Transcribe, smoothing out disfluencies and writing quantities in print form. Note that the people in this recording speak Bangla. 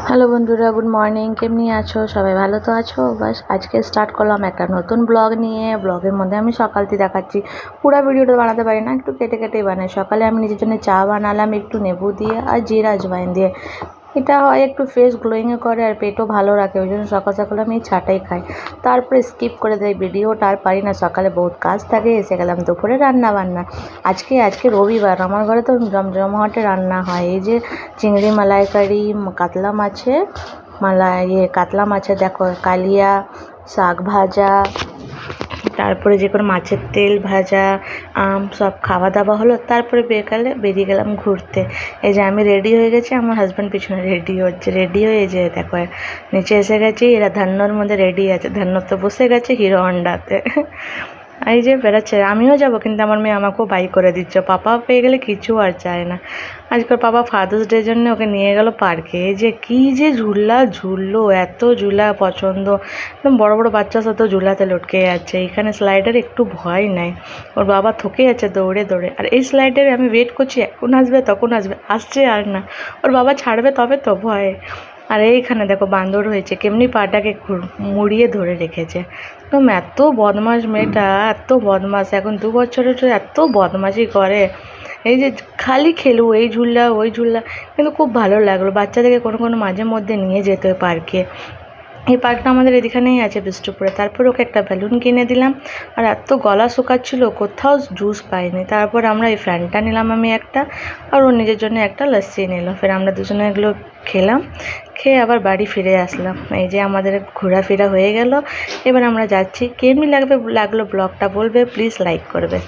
হ্যালো বন্ধুরা, গুড মর্নিং। কেমনি আছো? সবাই ভালো তো আছো? বাস আজকে স্টার্ট করলাম একটা নতুন ব্লগ নিয়ে। ব্লগের মধ্যে আমি সকালটি দেখাচ্ছি, পুরো ভিডিওটা বানাতে পারি না, একটু কেটে কেটেই বানাই। সকালে আমি নিজের জন্য চা বানালাম একটু লেবু দিয়ে আর জিরা আজওয়াইন দিয়ে। এটা হয় একটু ফেস গ্লোয়িংও করে আর পেটও ভালো রাখে, ওই জন্য সকাল সকাল আমি এই চাটাই খাই। তারপরে স্কিপ করে দেয় ভিডিওটা, আর পারি না, সকালে বহুত কাজ থাকে। এসে গেলাম দুপুরে রান্না বান্না। আজকে রবিবার, আমার ঘরে তো জমজমাটে রান্না হয়। এই যে চিংড়ি মালাইকারি, কাতলা মাছের দেখো কালিয়া, শাক ভাজা, তারপরে যে কোনো মাছের তেল ভাজা, আম, সব খাওয়া দাওয়া হলো। তারপরে বিকালে বেরিয়ে গেলাম ঘুরতে। এই যে আমি রেডি হয়ে গেছি, আমার হাজব্যান্ড পিছনে রেডি হচ্ছে। রেডি হয়ে যে দেখো নিচে এসে গেছি, এরা ধান্যর মধ্যে রেডি আছে। ধান্য তো বসে গেছে হিরো হন্ডাতে। এই যে বেড়াচ্ছে, আমিও যাব, কিন্তু আমার মেয়ে আমাকেও বাই করে দিচ্ছে। পাপা পেয়ে গেলে কিছু আর চায় না। আজকাল পাপা ফাদার্স ডের জন্য ওকে নিয়ে গেল পার্কে। এই যে কী যে ঝুলা ঝুললো, এত ঝুলা পছন্দ, একদম বড় বড় বাচ্চার সাথে ঝুলাতে লটকে যাচ্ছে। এখানে স্লাইডার একটু ভয় নাই, ওর বাবা থকে যাচ্ছে দৌড়ে দৌড়ে। আর এই স্লাইডারে আমি ওয়েট করছি, এখন আসবে তখন আসবে, আসছে আর না, ওর বাবা ছাড়বে তবে তো ভয়ে। আর এইখানে দেখো বান্দর হয়েছে, কেমনি পাটাকে মুড়িয়ে ধরে রেখেছে। একদম এত বদমাশ মেয়েটা, এত বদমাশ, এখন 2 বছরের এত বদমাশি করে। এই যে খালি খেলবো, এই ঝুললা ওই ঝুললা, কিন্তু খুব ভালো লাগলো। বাচ্চাদেরকে কোনো কোনো মাঝে মধ্যে নিয়ে যেতে হয় পার্কে। এই পার্কটা আমাদের এখানেই আছে বিষ্ণুপুরে। তারপর ওকে একটা বেলুন কিনে দিলাম। আর এত গলা শুকাচ্ছিল, কোথাও জুস পাইনি। তারপর আমরা এই ফ্যানটা নিলাম আমি একটা, আর ওর নিজের জন্য একটা লস্যি নিল। ফের আমরা দুজনে এগুলো খেলাম, খেয়ে আবার বাড়ি ফিরে আসলাম। এই যে আমাদের ঘোরাফেরা হয়ে গেল। এবার আমরা যাচ্ছি। কেমনি লাগলো ব্লগটা বলবে, প্লিজ লাইক করবে।